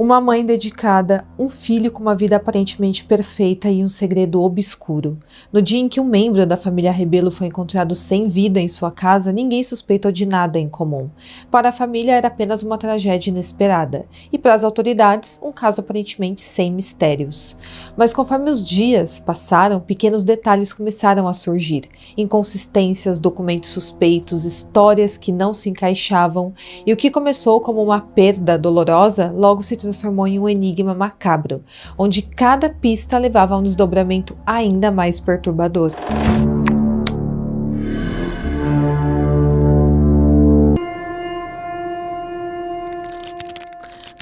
Uma mãe dedicada, um filho com uma vida aparentemente perfeita e um segredo obscuro. No dia em que um membro da família Rebelo foi encontrado sem vida em sua casa, ninguém suspeitou de nada em comum. Para a família era apenas uma tragédia inesperada, e para as autoridades, um caso aparentemente sem mistérios. Mas conforme os dias passaram, pequenos detalhes começaram a surgir. Inconsistências, documentos suspeitos, histórias que não se encaixavam, e o que começou como uma perda dolorosa, logo se transformou em um enigma macabro, onde cada pista levava a um desdobramento ainda mais perturbador.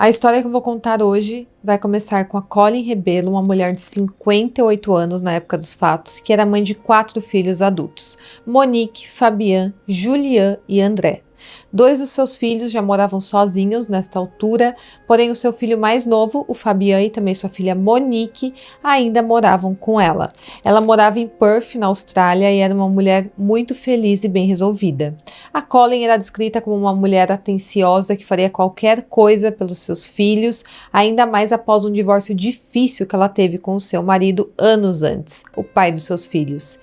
A história que eu vou contar hoje vai começar com a Colin Rebelo, uma mulher de 58 anos na época dos fatos, que era mãe de 4 filhos adultos: Monique, Fabian, Julian e André. 2 dos seus filhos já moravam sozinhos nesta altura, porém o seu filho mais novo, o Fabian, e também sua filha Monique, ainda moravam com ela. Ela morava em Perth, na Austrália, e era uma mulher muito feliz e bem resolvida. A Colin era descrita como uma mulher atenciosa que faria qualquer coisa pelos seus filhos, ainda mais após um divórcio difícil que ela teve com o seu marido anos antes, o pai dos seus filhos.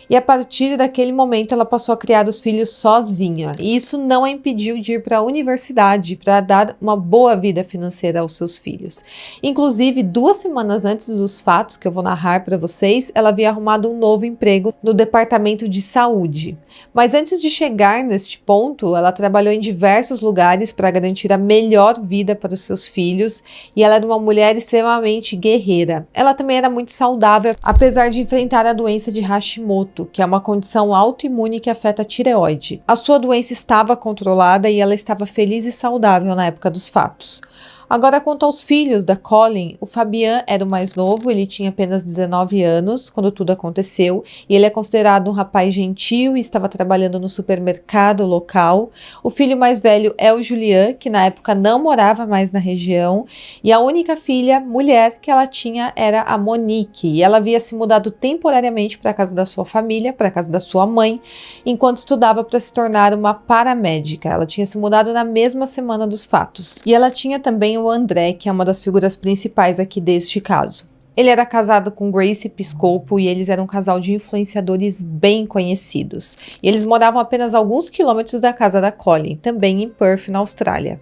E a partir daquele momento ela passou a criar os filhos sozinha. E isso não a impediu de ir para a universidade para dar uma boa vida financeira aos seus filhos. Inclusive, 2 semanas antes dos fatos que eu vou narrar para vocês, ela havia arrumado um novo emprego no departamento de saúde. Mas antes de chegar neste ponto, ela trabalhou em diversos lugares para garantir a melhor vida para os seus filhos, e ela era uma mulher extremamente guerreira. Ela também era muito saudável, apesar de enfrentar a doença de Hashimoto, que é uma condição autoimune que afeta a tireoide. A sua doença estava controlada e ela estava feliz e saudável na época dos fatos. Agora, quanto aos filhos da Colin, o Fabian era o mais novo, ele tinha apenas 19 anos quando tudo aconteceu, e ele é considerado um rapaz gentil e estava trabalhando no supermercado local. O filho mais velho é o Julian, que na época não morava mais na região, e a única filha, mulher, que ela tinha era a Monique, e ela havia se mudado temporariamente para a casa da sua família, para a casa da sua mãe, enquanto estudava para se tornar uma paramédica. Ela tinha se mudado na mesma semana dos fatos. E ela tinha também o André, que é uma das figuras principais aqui deste caso. Ele era casado com Grace Piscopo e eles eram um casal de influenciadores bem conhecidos. E eles moravam apenas alguns quilômetros da casa da Colin, também em Perth, na Austrália.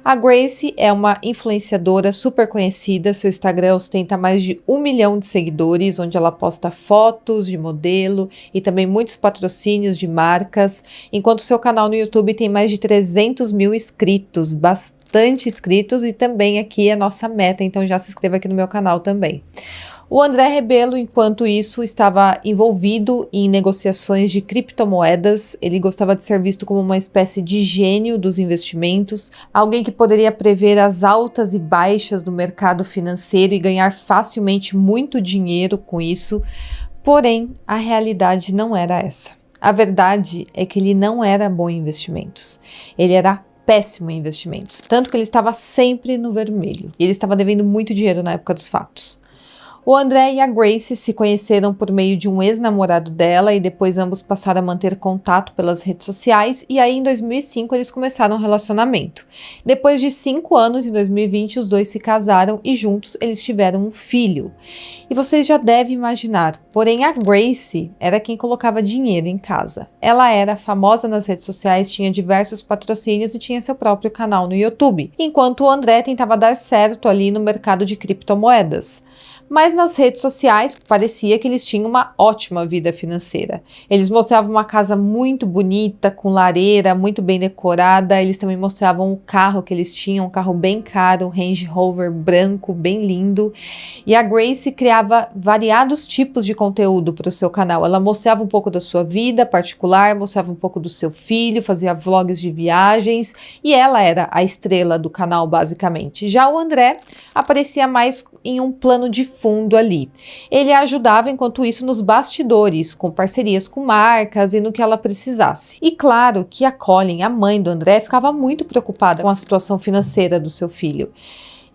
A Grace é uma influenciadora super conhecida, seu Instagram ostenta mais de 1 milhão de seguidores, onde ela posta fotos de modelo e também muitos patrocínios de marcas, enquanto seu canal no YouTube tem mais de 300 mil inscritos, bastante inscritos, e também aqui é a nossa meta, então já se inscreva aqui no meu canal também. O André Rebelo, enquanto isso, estava envolvido em negociações de criptomoedas. Ele gostava de ser visto como uma espécie de gênio dos investimentos, alguém que poderia prever as altas e baixas do mercado financeiro e ganhar facilmente muito dinheiro com isso. Porém, a realidade não era essa. A verdade é que ele não era bom em investimentos. Ele era péssimo em investimentos, tanto que ele estava sempre no vermelho. E ele estava devendo muito dinheiro na época dos fatos. O André e a Grace se conheceram por meio de um ex-namorado dela e depois ambos passaram a manter contato pelas redes sociais, e aí em 2005 eles começaram um relacionamento. Depois de 5 anos, em 2020, os dois se casaram e juntos eles tiveram um filho. E vocês já devem imaginar, porém a Grace era quem colocava dinheiro em casa. Ela era famosa nas redes sociais, tinha diversos patrocínios e tinha seu próprio canal no YouTube, enquanto o André tentava dar certo ali no mercado de criptomoedas. Mas nas redes sociais parecia que eles tinham uma ótima vida financeira. Eles mostravam uma casa muito bonita, com lareira, muito bem decorada. Eles também mostravam o carro que eles tinham, um carro bem caro, um Range Rover branco, bem lindo. E a Grace criava variados tipos de conteúdo para o seu canal. Ela mostrava um pouco da sua vida particular, mostrava um pouco do seu filho, fazia vlogs de viagens, e ela era a estrela do canal, basicamente. Já o André aparecia mais em um plano de fundo ali. Ele a ajudava enquanto isso nos bastidores, com parcerias com marcas e no que ela precisasse. E claro que a Colin, a mãe do André, ficava muito preocupada com a situação financeira do seu filho.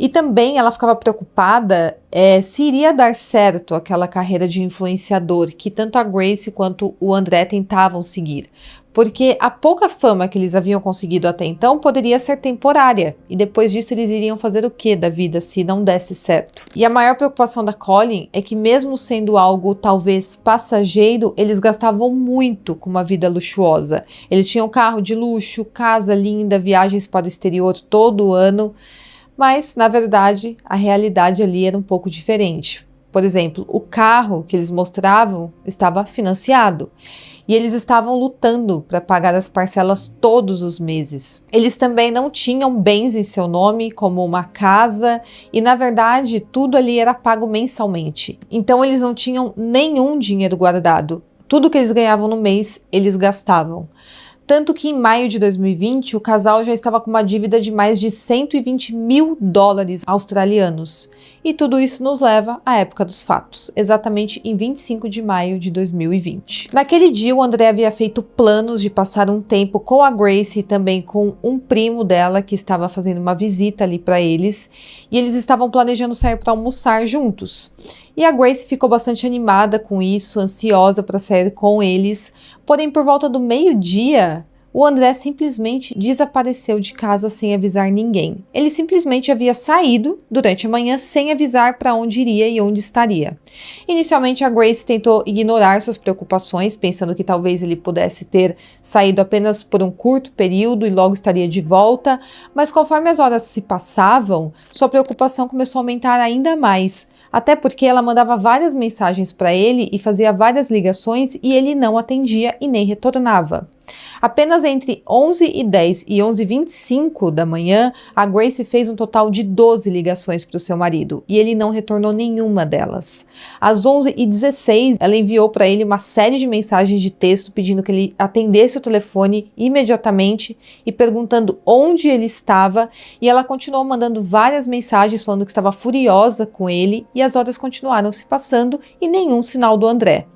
E também ela ficava preocupada se iria dar certo aquela carreira de influenciador que tanto a Grace quanto o André tentavam seguir. Porque a pouca fama que eles haviam conseguido até então poderia ser temporária, e depois disso eles iriam fazer o que da vida se não desse certo? E a maior preocupação da Colin é que, mesmo sendo algo talvez passageiro, eles gastavam muito com uma vida luxuosa. Eles tinham carro de luxo, casa linda, viagens para o exterior todo ano, mas na verdade a realidade ali era um pouco diferente. Por exemplo, o carro que eles mostravam estava financiado. E eles estavam lutando para pagar as parcelas todos os meses. Eles também não tinham bens em seu nome, como uma casa, e na verdade tudo ali era pago mensalmente. Então eles não tinham nenhum dinheiro guardado. Tudo que eles ganhavam no mês, eles gastavam. Tanto que em maio de 2020, o casal já estava com uma dívida de mais de 120 mil dólares australianos. E tudo isso nos leva à época dos fatos, exatamente em 25 de maio de 2020. Naquele dia, o André havia feito planos de passar um tempo com a Grace e também com um primo dela que estava fazendo uma visita ali para eles. E eles estavam planejando sair para almoçar juntos. E a Grace ficou bastante animada com isso, ansiosa para sair com eles. Porém, por volta do meio-dia, o André simplesmente desapareceu de casa sem avisar ninguém. Ele simplesmente havia saído durante a manhã sem avisar para onde iria e onde estaria. Inicialmente, a Grace tentou ignorar suas preocupações, pensando que talvez ele pudesse ter saído apenas por um curto período e logo estaria de volta, mas conforme as horas se passavam, sua preocupação começou a aumentar ainda mais. Até porque ela mandava várias mensagens para ele e fazia várias ligações e ele não atendia e nem retornava. Apenas entre 11h10 e 11h25 da manhã, a Grace fez um total de 12 ligações para o seu marido e ele não retornou nenhuma delas. Às 11h16, ela enviou para ele uma série de mensagens de texto pedindo que ele atendesse o telefone imediatamente e perguntando onde ele estava, e ela continuou mandando várias mensagens falando que estava furiosa com ele, e as horas continuaram se passando e nenhum sinal do André.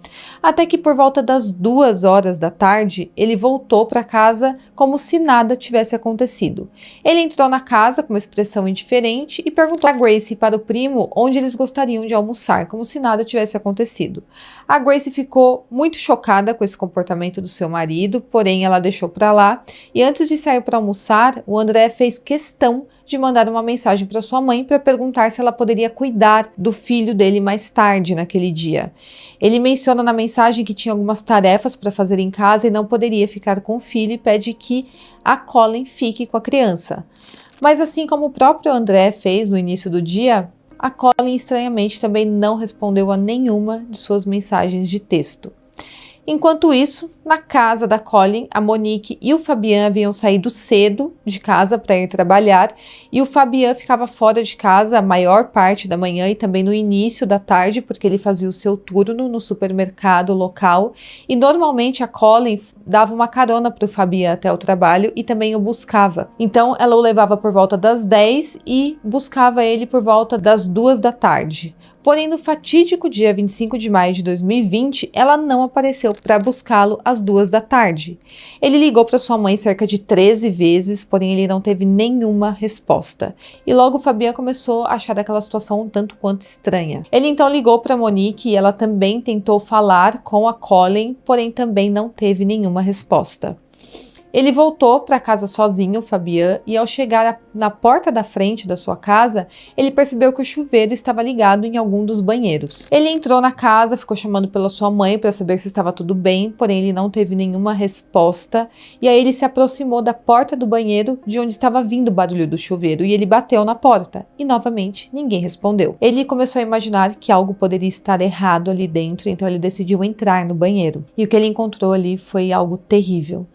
Até que por volta das 2h da tarde, ele voltou para casa como se nada tivesse acontecido. Ele entrou na casa com uma expressão indiferente e perguntou a Grace e para o primo onde eles gostariam de almoçar, como se nada tivesse acontecido. A Grace ficou muito chocada com esse comportamento do seu marido, porém ela deixou para lá, e antes de sair para almoçar, o André fez questão de mandar uma mensagem para sua mãe para perguntar se ela poderia cuidar do filho dele mais tarde naquele dia. Ele menciona na mensagem que tinha algumas tarefas para fazer em casa e não poderia ficar com o filho e pede que a Colin fique com a criança. Mas assim como o próprio André fez no início do dia, a Colin estranhamente também não respondeu a nenhuma de suas mensagens de texto. Enquanto isso, na casa da Colin, a Monique e o Fabian haviam saído cedo de casa para ir trabalhar, e o Fabian ficava fora de casa a maior parte da manhã e também no início da tarde, porque ele fazia o seu turno no supermercado local, e normalmente a Colin dava uma carona para o Fabian até o trabalho e também o buscava. Então ela o levava por volta das 10 e buscava ele por volta das 2 da tarde. Porém, no fatídico dia 25 de maio de 2020, ela não apareceu para buscá-lo às 2 da tarde. Ele ligou para sua mãe cerca de 13 vezes, porém ele não teve nenhuma resposta. E logo o Fabian começou a achar aquela situação um tanto quanto estranha. Ele então ligou para Monique e ela também tentou falar com a Colin, porém também não teve nenhuma resposta. Ele voltou para casa sozinho, o Fabian, e ao chegar na porta da frente da sua casa, ele percebeu que o chuveiro estava ligado em algum dos banheiros. Ele entrou na casa, ficou chamando pela sua mãe para saber se estava tudo bem, porém ele não teve nenhuma resposta, e aí ele se aproximou da porta do banheiro de onde estava vindo o barulho do chuveiro, e ele bateu na porta, e novamente ninguém respondeu. Ele começou a imaginar que algo poderia estar errado ali dentro, então ele decidiu entrar no banheiro, e o que ele encontrou ali foi algo terrível.